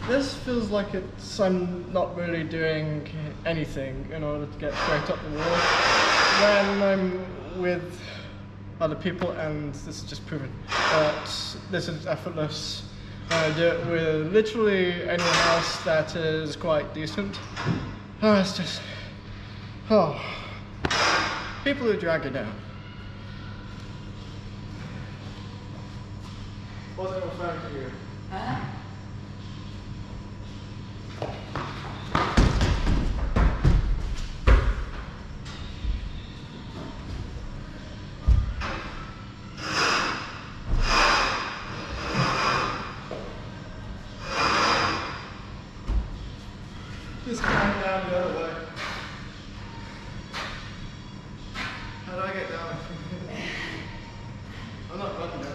This feels like I'm not really doing anything in order to get straight up the wall when I'm with other people, and this is just proven that this is effortless. I do it with literally anyone else that is quite decent. Oh, it's just, oh, people who drag you down. Wasn't referring to you. Huh? Just climb down the other way. How do I get down? I'm not running it.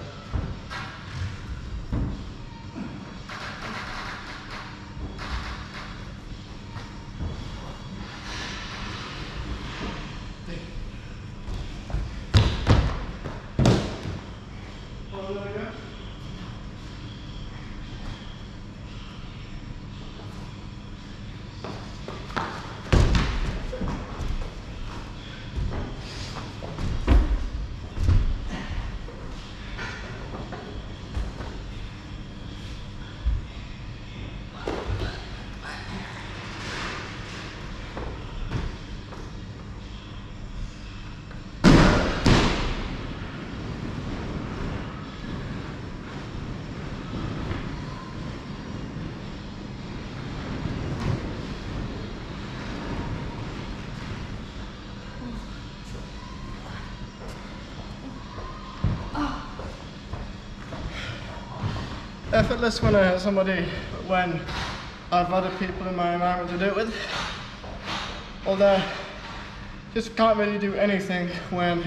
Oh, there we go. Effortless when I have somebody, when I have other people in my environment to do it with. Although, just can't really do anything when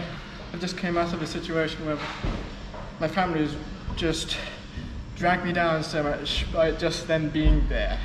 I just came out of a situation where my family has just dragged me down so much by just them being there.